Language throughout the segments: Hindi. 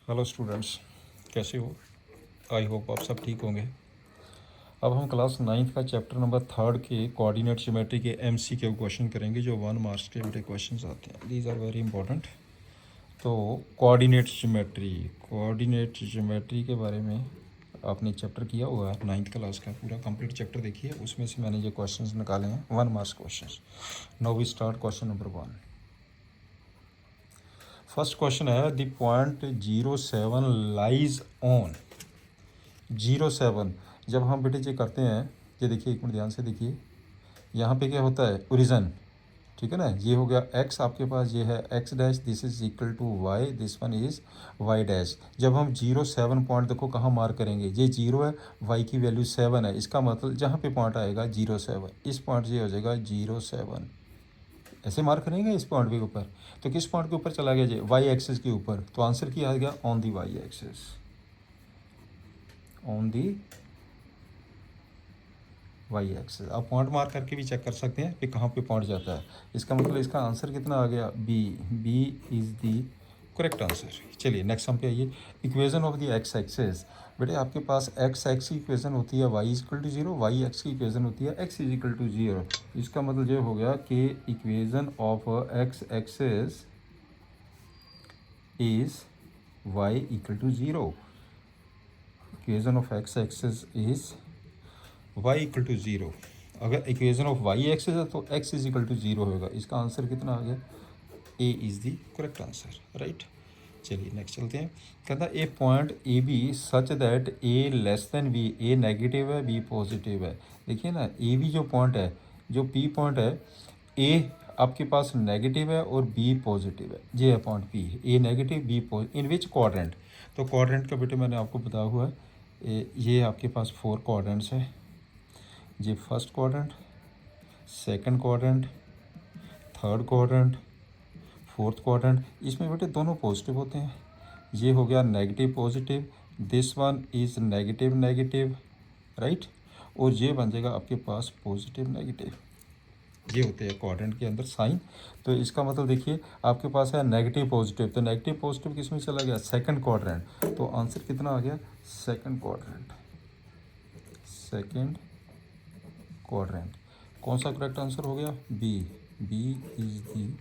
हेलो स्टूडेंट्स, कैसे हो? आई होप आप सब ठीक होंगे। अब हम क्लास नाइन्थ का चैप्टर नंबर 3 के कोऑर्डिनेट ज्योमेट्री के MCQ क्वेश्चन करेंगे, जो 1 मार्क्स के बेटे क्वेश्चंस आते हैं। These are very important. तो कोऑर्डिनेट ज्योमेट्री के बारे में आपने चैप्टर किया हुआ है, नाइन्थ क्लास का पूरा कंप्लीट चैप्टर देखिए। उसमें से मैंने ये क्वेश्चंस निकाले हैं, 1 marks questions. Now we start question number 1। First question है, द पॉइंट 07 लाइज ऑन 07। जब हम बेटे ये करते हैं, ये देखिए, एक मिनट ध्यान से देखिए, यहाँ पे क्या होता है, ओरिजन, ठीक है ना। ये हो गया x, आपके पास ये है x dash, this is equal to y, this one is y dash. जब हम 07 पॉइंट, देखो कहाँ मार्क करेंगे, ये 0 है, y की वैल्यू 7 है, इसका मतलब जहाँ पे पॉइंट आएगा 07, इस पॉइंट से हो जाएगा 07, ऐसे मार्क करेंगे इस पॉइंट के ऊपर। तो किस पॉइंट के ऊपर चला गया जी, y एक्सिस के ऊपर, तो आंसर क्या आ गया, on the y axis, on the y axis. आप पॉइंट मार्क करके भी चेक कर सकते हैं कि कहाँ पे पॉइंट जाता है। इसका मतलब इसका आंसर कितना आ गया, B is the correct answer. चलिए नेक्स्ट हम पे आइए, equation of the x axis. बेटे आपके पास x की इक्वेशन होती है y equal to 0, y x की इक्वेशन होती है x इज इक्वल टू 0। इसका मतलब ये हो गया कि equation of x axis is y equal to 0। Equation of x axis is y equal to 0। अगर इक्वेशन ऑफ y एक्सिस है तो x इज इक्वल टू 0 होगा। इसका आंसर कितना आ गया, A is the correct answer, right. चलिए नेक्स्ट चलते हैं। कहता है A point A B such that A less than B, A negative है बी पॉजिटिव है। देखिए ना, ए बी जो पॉइंट है, जो पी पॉइंट है, ए आपके पास नेगेटिव है और बी पॉजिटिव है। ये है point P, A negative B positive, in which quadrant. तो क्वाड्रेंट का बेटे मैंने आपको बताया हुआ है, ये आपके पास 4 क्वाड्रेंट्स है। ये first quadrant, second quadrant, third quadrant, fourth quadrant. इसमें बेटे दोनों पॉजिटिव होते हैं। ये हो गया negative positive, this one is negative negative, right. और ये बन जाएगा आपके पास पॉजिटिव नेगेटिव। ये होते हैं क्वाड्रेंट के अंदर साइन। तो इसका मतलब देखिए, आपके पास है नेगेटिव पॉजिटिव, तो नेगेटिव पॉजिटिव किस में चला गया, सेकंड क्वाड्रेंट। तो आंसर कितना आ गया, सेकंड क्वाड्रेंट, सेकंड क्वाड्रेंट। कौन सा करेक्ट आंसर हो गया, B is the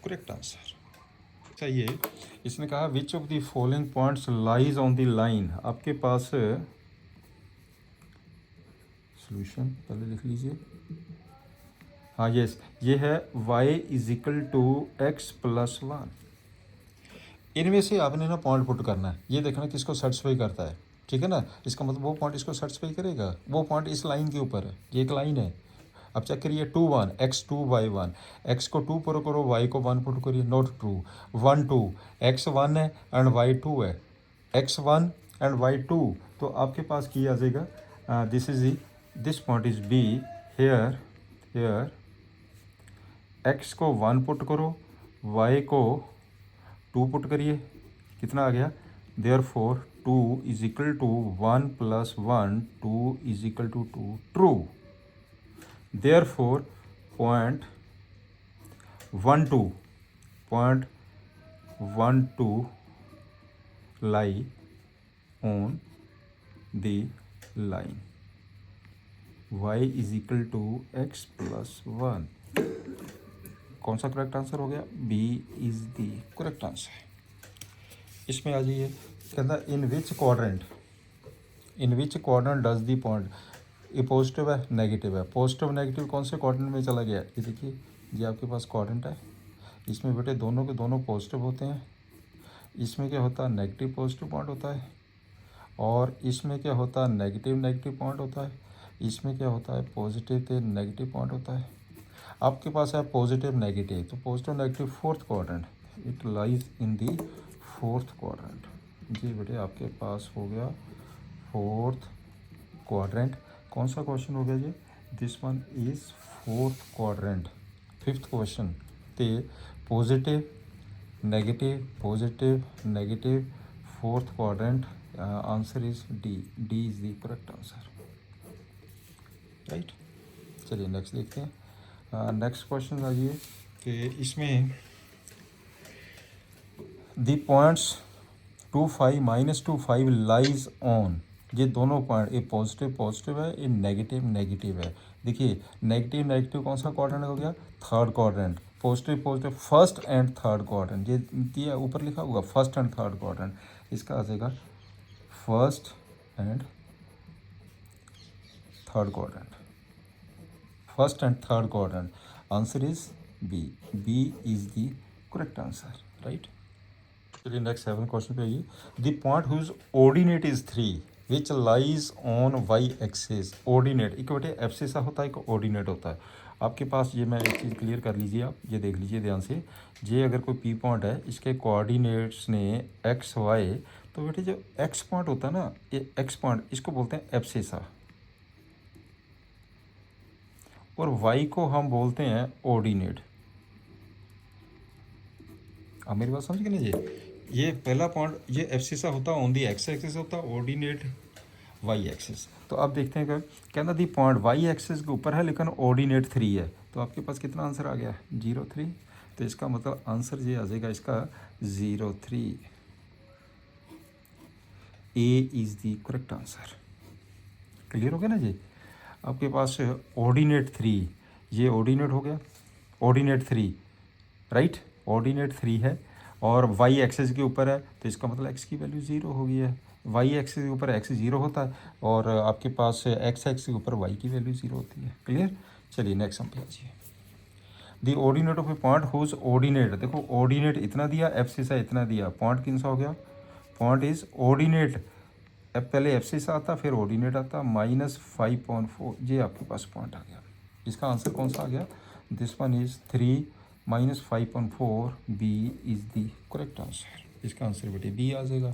correct answer. चाहिए, इसने कहा which of the following points lies on the line. आपके पास सॉल्यूशन पहले लिख लीजिए। हाँ यस, ये है y is equal to x plus 1। इनमें से आपने ना पॉइंट पुट करना है, ये देखना किसको सेटिस्फाई करता है, ठीक है ना। इसका मतलब वो पॉइंट इसको सेटिस्फाई करेगा, वो पॉइंट इस लाइन के ऊपर है, ये एक लाइन है। अब चेक करिए, 2 1 x2 y1, x को 2 पुट करो, y को 1 पुट करिए, नॉट ट्रू। 1 2, x 1 है एंड y 2 है, x 1 एंड y 2। तो आपके पास की आ जाएगा, this is this point is b। Here here x को 1 पुट करो, y को 2 पुट करिए, कितना आ गया, therefore 2 is equal to 1 plus 1, 2 is equal to 2, true. therefore point 12 lie on the line, y is equal to x plus 1। कौन सा करेक्ट आंसर हो गया, B is the correct answer. इसमें आ जाइए, कहता in which quadrant does the point, ये पॉजिटिव है नेगेटिव है, पॉजिटिव नेगेटिव कौन से क्वाड्रेंट में चला गया, ये देखिए, ये आपके पास क्वाड्रेंट है, इसमें बेटे दोनों के दोनों पॉजिटिव होते हैं। इसमें क्या होता है, नेगेटिव पॉजिटिव पॉइंट होता है, और इसमें क्या होता है, नेगेटिव नेगेटिव पॉइंट होता है। इसमें क्या होता है, पॉजिटिव के नेगेटिव पॉइंट होता है। आपके पास है पॉजिटिव नेगेटिव, तो positive negative fourth quadrant, it lies in the fourth quadrant. जी बेटे आपके पास हो गया फोर्थ क्वाड्रेंट। कौन सा क्वेश्चन हो गया जी, this one is fourth quadrant. Fifth question, ते positive negative fourth quadrant, answer is D is the correct answer, right. चलिए नेक्स्ट देखते हैं। नेक्स्ट क्वेश्चन आइए कि इसमें the points 25 minus 25 lies on, ये दोनों पॉइंट, ये पॉजिटिव पॉजिटिव है, ये नेगेटिव नेगेटिव है। देखिए नेगेटिव नेगेटिव कौन सा क्वाड्रेंट हो गया, third quadrant, positive positive first and third quadrant, ये दिया ऊपर लिखा होगा फर्स्ट एंड थर्ड क्वाड्रेंट, इसका आ जाएगा first and third quadrant, first and third quadrant, answer is B, B is the correct answer, right. चलिए नेक्स्ट 7 क्वेश्चन पे आइए। The point whose ordinate is 3 which lies on y axis, ordinate एक बेटे एब्सिसा होता है, एक ऑर्डिनेट होता है। आपके पास ये, मैं एक चीज़ क्लियर कर लीजिए, आप ये देख लीजिए ध्यान से, ये अगर कोई पी पॉइंट है, इसके कोऑर्डिनेट्स ने एक्स वाई, तो बेटे जो एक्स पॉइंट होता है ना, ये एक्स पॉइंट इसको बोलते हैं एब्सिसा, और वाई को हम बोलते हैं ऑर्डिनेट। आप मेरी बात समझ गए ना जी, ये पहला पॉइंट ये एब्सिसा होता है ऑन दी एक्स एक्सिस होता है, ऑर्डिनेट वाई एक्सिस। तो आप देखते हैं कहना दी पॉइंट वाई एक्सिस के ऊपर है लेकिन ऑर्डिनेट 3 है, तो आपके पास कितना आंसर आ गया 0 3, तो इसका मतलब आंसर ये आ जाएगा इसका 0 3, ए is the correct answer. Clear हो गया ना जी। आपके पास ऑर्डिनेट 3, ये ऑर्डिनेट हो गया, ऑर्डिनेट 3 राइट, ऑर्डिनेट 3 है और वाई एक्सिस के ऊपर है, तो इसका मतलब एक्स की वैल्यू 0 हो गई है। वाई एक्सिस के ऊपर एक्स 0 होता है और आपके पास एक्स एक्सिस के ऊपर वाई की वैल्यू 0 होती है। क्लियर। चलिए नेक्स्ट हम पढ़िए। The ordinate of a point whose ordinate, देखो ऑर्डिनेट इतना दिया, एब्सिसा इतना दिया, पॉइंट किन सा हो गया, पॉइंट इज ऑर्डिनेट, अब पहले एब्सिसा आता फिर ऑर्डिनेट आता, -5.4, ये आपके पास पॉइंट आ गया। इसका आंसर कौन सा आ गया, this one is 3 -5.4, B is the correct answer. इसका आंसर बेटे बी आ जाएगा।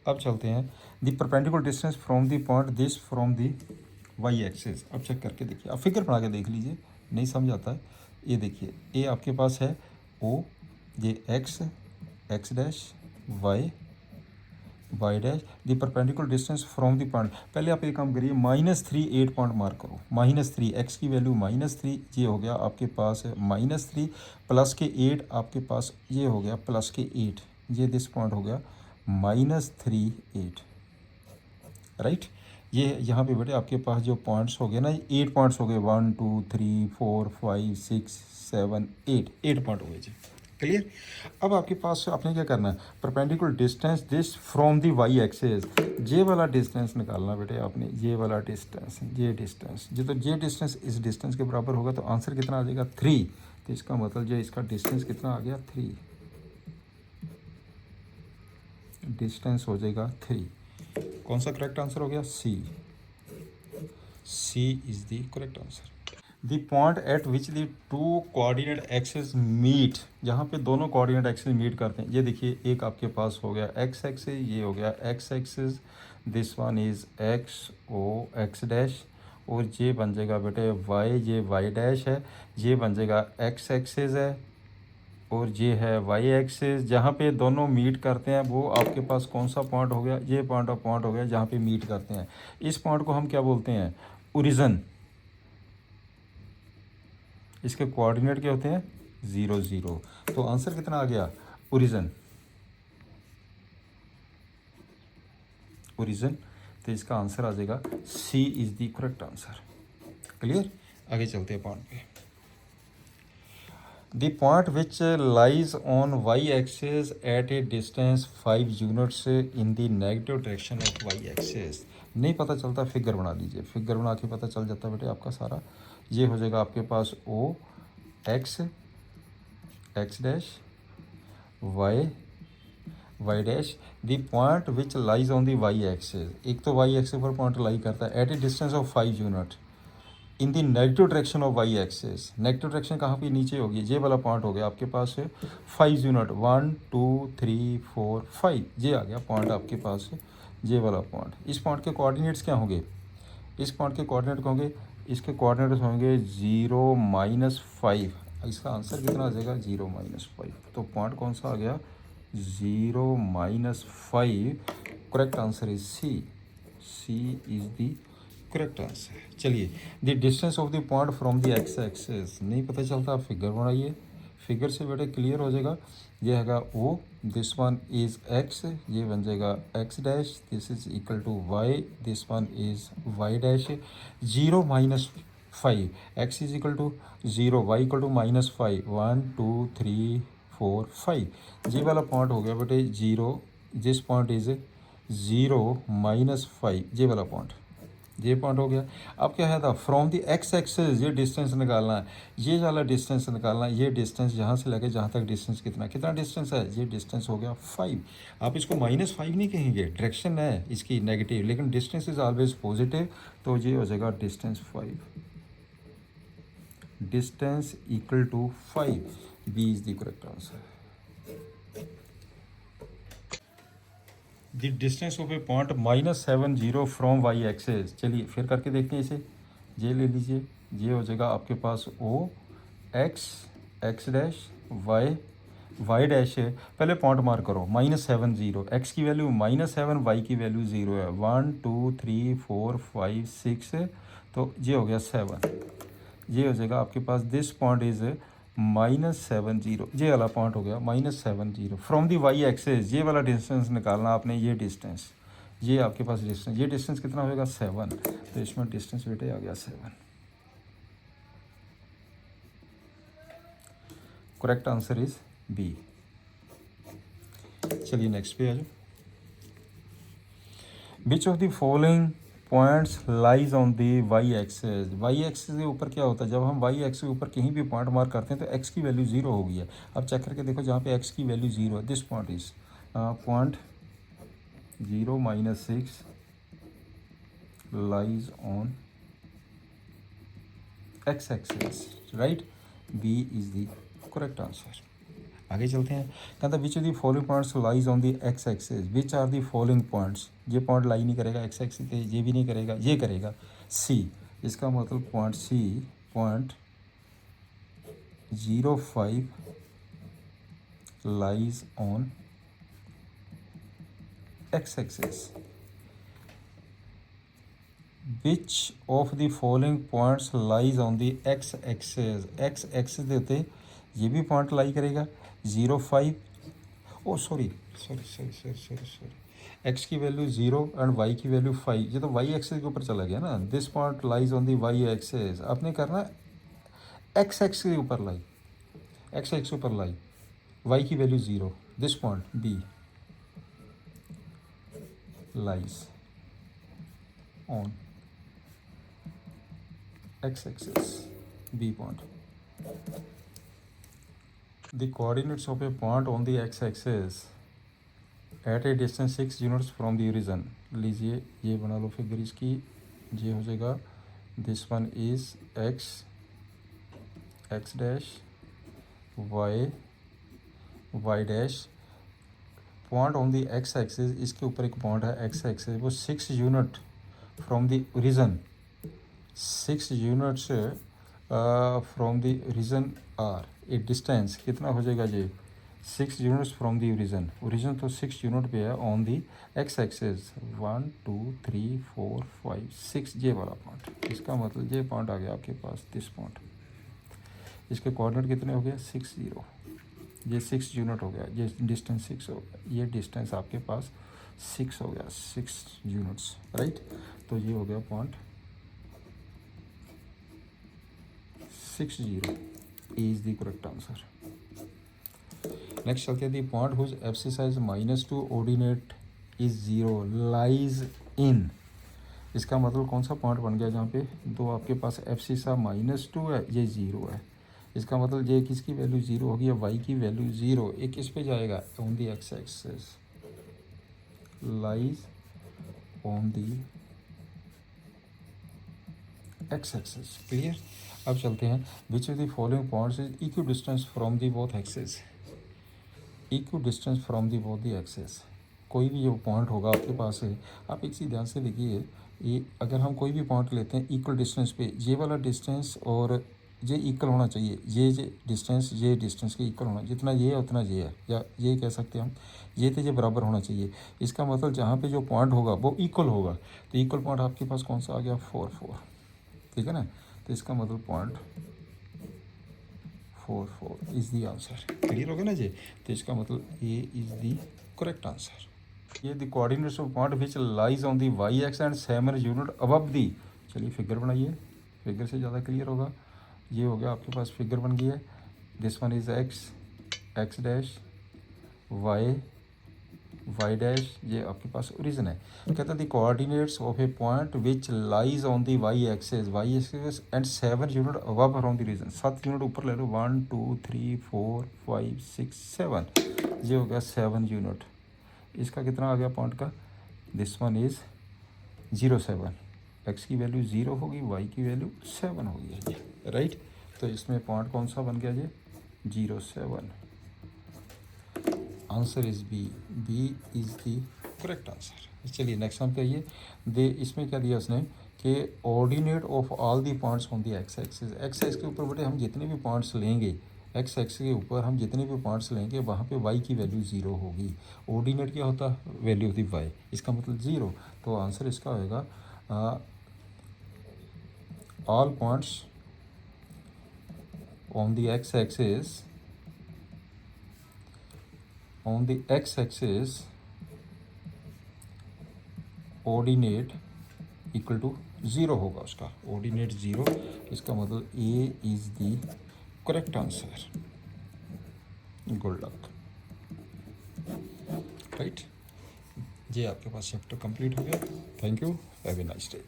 अब चलते हैं, the perpendicular distance from the point this from the Y axis. अब चेक करके देखिए, आप फिगर बना के देख लीजिए, नहीं समझ आता है। ये देखिए, ये आपके पास है ओ, ये x, x dash, Y, Y dash, the perpendicular distance from the point. पहले आप एक काम करिए, -3 8 पॉइंट मार्क करो, -3 एक्स की वैल्यू -3, ये हो गया आपके पास -3 प्लस के 8, आपके पास ये हो गया प्लस के 8, ये दिस पॉइंट हो गया -3 8, राइट। ये यहाँ पे बेटे आपके पास जो पॉइंट्स हो गए ना, 8 पॉइंट्स हो गए, 1 2 3 4 5 6 7 8 पॉइंट हो गए जी। क्लियर। अब आपके पास आपने क्या करना है, perpendicular distance this from the Y axis, जे वाला डिस्टेंस निकालना बेटे आपने, ये वाला डिस्टेंस, ये डिस्टेंस, जो तो ये डिस्टेंस इस डिस्टेंस के बराबर होगा, तो आंसर कितना आ जाएगा 3, तो इसका मतलब जो इसका डिस्टेंस कितना आ गया 3, डिस्टेंस हो जाएगा 3। कौन सा करेक्ट आंसर हो गया, C, C is the correct answer. The point at which the two coordinate axis meet, जहाँ पे दोनों कोऑर्डिनेट एक्सिस मीट करते हैं, ये देखिए एक आपके पास हो गया एक्स एक्सिस, ये हो गया x axis, this one is x O x dash, और ये बन जाएगा बेटे वाई, ये वाई डैश है, ये बन जाएगा एक्स एक्सिस है, और ये है वाई एक्सिस। जहाँ पे दोनों मीट करते हैं वो आपके पास कौन सा पॉइंट हो गया, ये पॉइंट हो गया जहाँ पे मीट करते हैं। इस पॉइंट को हम क्या बोलते हैं, ओरिजिन। इसके कोऑर्डिनेट क्या होते हैं 0 0, तो आंसर कितना आ गया, ओरिजिन, ओरिजिन, तो इसका आंसर आ जाएगा C is the correct answer. Clear. आगे चलते हैं पॉइंट पे। The point which lies on y-axis at a distance 5 units in the negative direction of y-axis। नहीं पता चलता, फिगर बना लीजिए, फिगर बना के पता चल जाता है बेटे आपका सारा। ये हो जाएगा आपके पास O X, x dash, Y, Y dash, the point which lies on the Y axis, एक तो वाई एक्सिस पर पॉइंट लाई करता है at a distance of 5 unit in the negative direction of Y axis. Negative direction कहाँ पे, नीचे होगी, ये वाला पॉइंट हो गया आपके पास है 5 यूनिट, 1 2 3 4 5, ये आ गया पॉइंट आपके पास है, ये वाला पॉइंट। इस पॉइंट के कोऑर्डिनेट्स क्या होंगे, इस पॉइंट के कोऑर्डिनेट होंगे, इसके कोऑर्डिनेट्स होंगे 0 -5, इसका आंसर कितना आ जाएगा 0 -5, तो पॉइंट कौन सा आ गया 0 -5, correct answer is C, C is the correct answer. चलिए, the distance of the point from the x axis, नहीं पता चलता, फिगर बनाइए, फिगर से बेटे क्लियर हो जाएगा। ये हैगा O, this one is x, ये बन जाएगा x dash, this is equal to y, this one is y dash. 0 minus 5, x is equal to 0, y equal to -5, 1 2 3 4 5। ये वाला पॉइंट हो गया बेटे 0, दिस पॉइंट इज़ 0 -5, ये वाला पॉइंट, ये पॉइंट हो गया। अब क्या है था, फ्रॉम द एक्स एक्सेस ये डिस्टेंस निकालना है, ये वाला डिस्टेंस निकालना है। ये डिस्टेंस यहाँ से लेके जहाँ तक डिस्टेंस कितना डिस्टेंस है, ये डिस्टेंस हो गया 5। आप इसको -5 नहीं कहेंगे, डायरेक्शन है इसकी नेगेटिव, लेकिन डिस्टेंस इज ऑलवेज पॉजिटिव, तो ये हो जाएगा distance 5, distance equal to 5, B is the correct answer. The distance of a point -70 from y axis. चलिए फिर करके देखते हैं इसे, ये ले लीजिए, ये हो जाएगा आपके पास O X, x dash, Y, Y dash है। पहले पॉइंट मार्क करो -70, एक्स की वैल्यू -7, वाई की वैल्यू 0 है, 1 2 3 4 5 6, तो ये हो गया 7। ये हो जाएगा आपके पास, दिस पॉइंट इज़ -70, ये वाला पॉइंट हो गया -70 फ्रॉम दी वाई एक्सेस। ये वाला डिस्टेंस निकालना आपने, ये डिस्टेंस, ये आपके पास डिस्टेंस, ये डिस्टेंस कितना होगा 7, तो इसमें डिस्टेंस बेटे आ गया 7। Correct answer is B. चलिए नेक्स्ट पे आ जाओ। Which of the following points lies on the y axis. Y axis के ऊपर क्या होता है, जब हम वाई एक्सेस के ऊपर कहीं भी पॉइंट मार्क करते हैं तो एक्स की वैल्यू 0 होगी है। अब चेक करके देखो, जहाँ पे एक्स की वैल्यू 0 है, this point is point 0 -6 lies on x axis, right, B is the correct answer. आगे चलते हैं, कहता है which of the following points lies on the x axis. Which are the following points. ये पॉइंट लाई नहीं करेगा एक्स एक्सिस पे, ये भी नहीं करेगा, ये करेगा सी। इसका मतलब point C, point 0.5 lies on x axis. Which of the following points lies on the x axis. X axis दे उत्ते ये भी पॉइंट लाई करेगा 0.5, ओ सॉरी, एक्स की वैल्यू 0 एंड वाई की वैल्यू 5, ये तो वाई एक्सिस के ऊपर चला गया ना। This point lies on the Y axis, आपने करना एक्स एक्स के ऊपर लाई, एक्स एक्स के ऊपर लाई, वाई की value 0, this point B lies on x axis, B point. The coordinates of a point on the x-axis at a distance 6 units from the origin। लीजिए ये बना लो फिगर इसकी, ये हो जाएगा this one is x, x dash, y, y dash. Point on the x axis, इसके ऊपर एक पॉइंट है x एक्सिस, वो 6 unit from the origin, 6 units from the origin are a distance कितना हो जाएगा जी 6 units from the origin. Origin तो 6 यूनिट पे है ऑन दी एक्स एक्सेस, 1 2 3 4 5 6, ये वाला पॉइंट। इसका मतलब ये पॉइंट आ गया आपके पास, दिस पॉइंट। इसके कोऑर्डिनेट कितने हो गए 6 0, ये 6 यूनिट हो गया, ये डिस्टेंस 6 हो गया, ये डिस्टेंस आपके पास 6 हो गया, 6 यूनिट्स, राइट। तो ये हो गया point 6 0 is the correct answer। Next चलते हैं, the point whose abscissa -2 ordinate is 0 lies in. इसका मतलब कौन सा पॉइंट बन गया, जहाँ पे दो आपके पास एब्सिसा -2 है, ये 0 है। इसका मतलब ये किसकी वैल्यू 0 होगी, वाई की वैल्यू 0, एक किस पे जाएगा on the x axis, lies on the x axis, clear. अब चलते हैं, which of the following points is equidistant from the both axes. Equidistant from the both the axes, कोई भी जो पॉइंट होगा आपके पास है, आप एक चीज़ ध्यान से देखिए, ये अगर हम कोई भी पॉइंट लेते हैं इक्वल डिस्टेंस पे, ये वाला डिस्टेंस और ये इक्वल होना चाहिए, ये डिस्टेंस के इक्वल होना, जितना ये है उतना ये है, या ये कह सकते हैं हम, ये तो ये बराबर होना चाहिए। इसका मतलब जहाँ पे जो पॉइंट होगा वो इक्वल होगा, तो इक्वल पॉइंट आपके पास कौन सा आ गया 4 4, ठीक है ना। तो इसका मतलब point 4 is the answer. Clear हो गया ना जी। तो इसका मतलब A is the correct answer. ये the coordinates of point which lies on the y x and 7 unit above the. चलिए फिगर बनाइए, फिगर से ज़्यादा क्लियर होगा। ये हो गया आपके पास, फिगर बन गई है। This one is x dash, y dash, ये आपके पास ओरिजिन है। कहता है the coordinates of a point which lies on the Y axis and 7 unit above around the region. 7 unit ऊपर ले लो, 1 2 3 4 5 6 7, ये हो गया 7 यूनिट। इसका कितना आ गया पॉइंट का? दिस वन इज़ 0 7, एक्स की वैल्यू 0 होगी, वाई की वैल्यू 7 होगी जी, राइट। तो इसमें पॉइंट कौन सा बन गया जी? 0 7। Answer is B is the correct answer. चलिए नेक्स्ट हम कहिए दे, इसमें क्या दिया उसने कि ordinate of all the points on the x axis. X x के ऊपर बेटे हम जितने भी पॉइंट्स लेंगे, एक्स एक्स के ऊपर हम जितने भी पॉइंट्स लेंगे वहाँ पे वाई की वैल्यू 0 होगी। ऑर्डिनेट क्या होता है? वैल्यू ऑफ दी वाई, इसका मतलब 0। तो आंसर इसका होगा all points on the x axis, on the x-axis ordinate equal to 0 होगा उसका, ऑर्डिनेट 0। इसका मतलब A is the correct answer. Good luck, right. ये आपके पास चैप्टर कंप्लीट हो गया। Thank you, have a nice day.